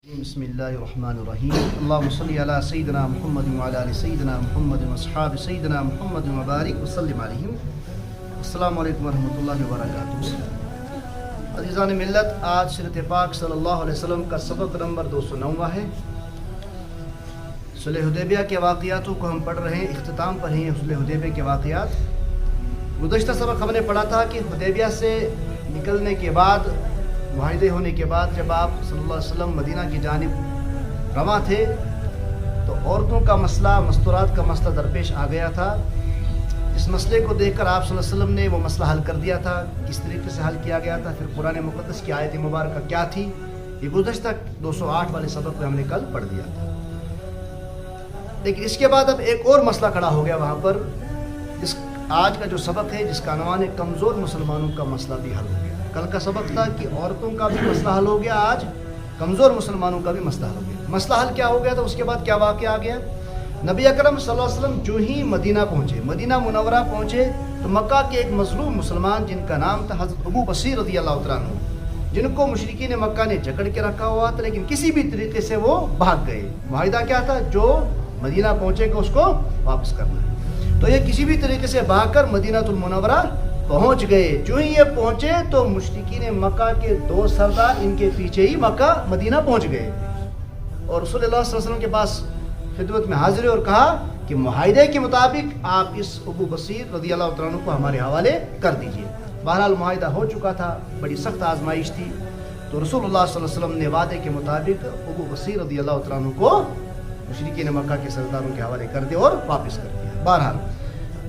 بسم اللہ الرحمن الرحیم اللہم صلی علی سیدنا محمد وعلی آل سیدنا محمد واصحاب سیدنا محمد مبارک وسلم علیہم۔ السلام علیکم ورحمۃ اللہ وبرکاتہ۔ عزیزان ملت، آج سیرت پاک صلی اللہ علیہ وسلم کا سبق نمبر 209 ہے۔ صلح حدیبیہ کے واقعاتوں کو ہم پڑھ رہے ہیں، اختتام پر ہیں صلح حدیبیہ کے واقعات۔ گزشتہ سبق ہم نے پڑھا تھا کہ حدیبیہ سے نکلنے کے بعد، معاہدے ہونے کے بعد، جب آپ صلی اللہ علیہ وسلم مدینہ کی جانب رواں تھے تو عورتوں کا مسئلہ، مستورات کا مسئلہ درپیش آ گیا تھا۔ اس مسئلے کو دیکھ کر آپ صلی اللہ علیہ وسلم نے وہ مسئلہ حل کر دیا تھا۔ کس طریقے سے حل کیا گیا تھا، پھر قرآن مقدس کی آیت مبارکہ کیا تھی، یہ گزشتہ 208 والے سبق میں ہم نے کل پڑھ دیا تھا۔ لیکن اس کے بعد اب ایک اور مسئلہ کھڑا ہو گیا وہاں پر۔ آج کا جو سبق ہے، جس کا عنوان ہے کمزور مسلمانوں کا مسئلہ بھی حل ہو گیا۔ کل کا سبق تھا کہ عورتوں کا بھی مسئلہ حل ہو گیا، آج کمزور مسلمانوں کا بھی مسئلہ حل ہو گیا۔ مسئلہ حل کیا ہو گیا تھا، اس کے بعد کیا واقعہ آ گیا؟ نبی اکرم صلی اللہ علیہ وسلم جو ہی مدینہ پہنچے، مدینہ منورہ پہنچے، تو مکہ کے ایک مظلوم مسلمان جن کا نام تھا حضرت ابو بصیر رضی اللہ تعالیٰ عنہ، جن کو مشرکین مکہ نے جکڑ کے رکھا ہوا تھا، لیکن کسی بھی طریقے سے وہ بھاگ گئے۔ معاہدہ کیا تھا؟ جو مدینہ پہنچے گا اس کو واپس کرنا ہے۔ تو یہ کسی بھی طریقے سے بھاگ کر مدینہ المنورہ پہنچ گئے۔ جو ہی یہ پہنچے تو مشرکین مکہ کے 2 سردار ان کے پیچھے ہی مدینہ پہنچ گئے، اور رسول اللہ صلی اللہ علیہ وسلم کے پاس خدمت میں حاضر اور کہا کہ معاہدے کے مطابق آپ اس ابو بصیر رضی اللہ عنہ کو ہمارے حوالے کر دیجئے۔ بہرحال معاہدہ ہو چکا تھا، بڑی سخت آزمائش تھی، تو رسول اللہ صلی اللہ علیہ وسلم نے وعدے کے مطابق ابو بصیر رضی اللہ عنہ کو مشرکین مکہ کے سرداروں کے حوالے کر دیا اور واپس کر دیا۔ بہرحال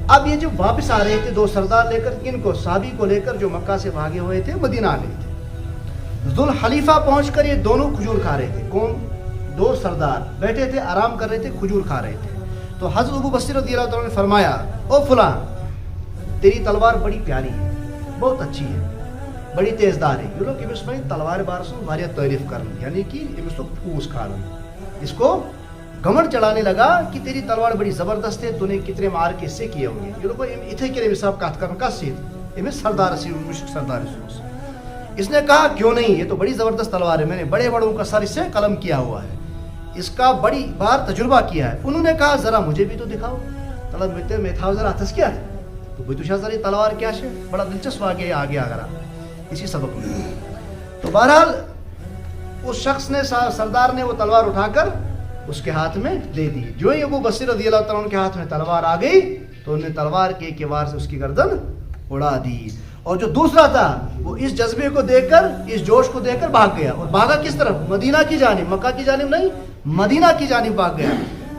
اب یہ جب واپس آ رہے تھے 2 سردار لے کر، ان کو صحابی کو لے کر جو مکہ سے بھاگے ہوئے تھے، مدینہ آ گئے تھے۔ ذوالحلیفہ پہنچ کر یہ دونوں کھجور کھا رہے تھے۔ کون؟ 2 سردار بیٹھے تھے، آرام کر رہے تھے، کھجور کھا رہے تھے۔ تو حضرت ابو بصیر رضی اللہ عنہ نے فرمایا، او فلاں، تیری تلوار بڑی پیاری ہے، بہت اچھی ہے، بڑی تیزدار ہے۔ یہ لوگ امس میں تلوار بارسوں واریاہ تعریف کرن، یعنی کہ امس تو پھوس کھانا، اس کو گھمنڈ چڑھانے لگا کہ تیری تلوار بڑی زبردست ہے، تو نے کتنے مار کے اس سے کیے ہوں گے۔ یہ لوگ اتھے کے لیے صاحب کہت کرنا کس سے امس سردار سے، مشرک سردار سے۔ اس نے کہا کیوں نہیں، یہ تو بڑی زبردست تلوار ہے، میں نے بڑے بڑوں کا سر اس سے قلم کیا ہوا ہے، اس کا بڑی بار تجربہ کیا ہے۔ انہوں نے کہا ذرا مجھے بھی تو دکھاؤ، طلب میں تھا ذرا ہتھس کیا تو بھائی تو ذرا تلوار کیا ہے، بڑا دلچسپ آگے اگر اسی سبق میں۔ تو بہرحال اس شخص نے، سردار نے وہ تلوار اٹھا کر اس کے ہاتھ میں دے دی۔ جو ہی ابو بصیر رضی اللہ تعالیٰ عنہ کے ہاتھ میں تلوار آ گئی تو انہوں نے تلوار کے ایک وار سے اس کی گردن اڑا دی، اور جو دوسرا تھا وہ اس جذبے کو دیکھ کر، اس جوش کو دیکھ کر بھاگ گیا۔ اور بھاگا کس طرف؟ مدینہ کی جانب، مکہ کی جانب نہیں، مدینہ کی جانب بھاگ گیا۔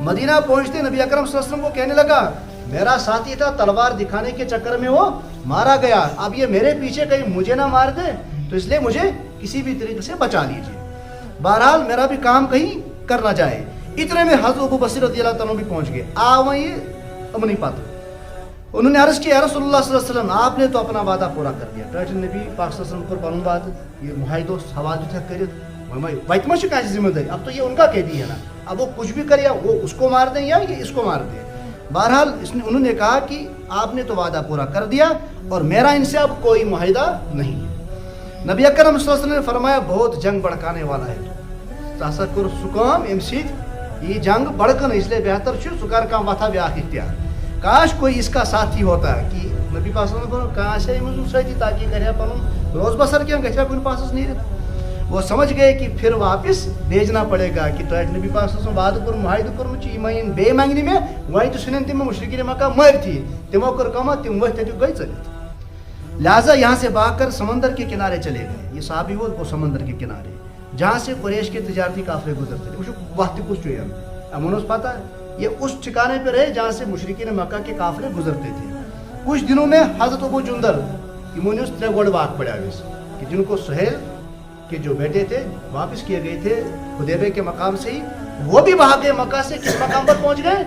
مدینہ پہنچتے نبی اکرم صلی اللہ علیہ وسلم کو کہنے لگا، میرا ساتھی تھا، تلوار دکھانے کے چکر میں وہ مارا گیا، اب یہ میرے پیچھے کہیں مجھے نہ مار دے، تو اس لیے مجھے کسی بھی طریقے سے بچا لیجیے، بہرحال میرا بھی کام کہیں کر نہ جائے۔ اتنے میں حضرت ابو بصیر رضی اللہ عنہ بھی پہنچ گئے۔ وہیں امنی پاتا انہوں نے عرض کیا، رسول اللہ صلی اللہ علیہ وسلم، آپ نے تو اپنا وعدہ پورا کر دیا، ٹاٹن نبی پاک صلی اللہ علیہ وسلم کو پنن وعدہ یہ معاہدہ حوالہ تھا کرت، ویتما سے کیا ذمہ داری، اب تو یہ ان کا قیدی ہے نا، اب وہ کچھ بھی کرے، وہ اس کو مار دیں یا یہ اس کو مار دیں۔ بہرحال انہوں نے کہا کہ آپ نے تو وعدہ پورا کر دیا اور میرا ان سے اب کوئی معاہدہ نہیں ہے۔ نبی اکرم صلی اللہ علیہ وسلم نے فرمایا، بہت جنگ بڑکانے والا ہے تو تاسا کر سکام ام سید یہ جنگ بڑکن، اس لیے بہتر سکر کا وتھا بیاکھ اختیار، کاش کوئی اس کا ساتھی ہوتا ہے کہ نبی پاک صلی اللہ علیہ وسلم کاش ہے مجھ ساتھی تاکہ کرے پن روز بسر کیا گھا کن پاسس نیرت۔ وہ سمجھ گئے کہ پھر واپس بھیجنا پڑے گا کہ تو نبی پاک صلی اللہ علیہ وسلم وعدہ کر معاہدہ کرمت یہ بے منگنی میں وہیں تو سنن تم مشرکین مکہ مر تھی، تمو کر کما تم وہ گئی چلت، لہٰذا یہاں سے بھاگ کر سمندر کے کنارے چلے گئے۔ یہ صحابی وہ سمندر کے کنارے جہاں سے قریش کے تجارتی قافلے گزرتے تھے، وہ وقت کچھ جو ہے امنوس پتہ ہے، یہ اس ٹھکانے پہ رہے جہاں سے مشرکین مکہ کے قافلے گزرتے تھے۔ کچھ دنوں میں حضرت ابو جندل انہوں نے 3 گوڑ واق پڑا کہ جن کو سہیل کے جو بیٹے تھے واپس کیے گئے تھے حدیبیہ کے مقام سے ہی، وہ بھی بھاگ گئے مکہ سے۔ کس مقام پر پہنچ گئے؟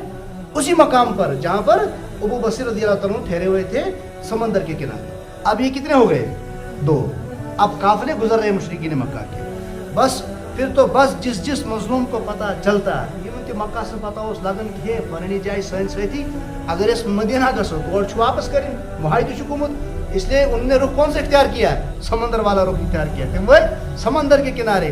اسی مقام پر جہاں پر ابو بصیر رضی اللہ عنہ ٹھہرے ہوئے تھے سمندر کے کنارے۔ اب یہ کتنے ہو گئے؟ 2۔ اب قافلے گزر رہے مشرکین مکہ کے، بس پھر تو بس جس مظلوم کو پتہ چلتا مکہ سے پتہ اس لگن کہ ہے پننی جائے سن سۭتی اگر اس مدینہ گژھو تو واپس کریں، معاہدہ گوٚمُت، اس لیے انہوں نے رخ کون سے اختیار کیا ہے؟ سمندر والا رخ اختیار کیا۔ تم وہ سمندر کے کنارے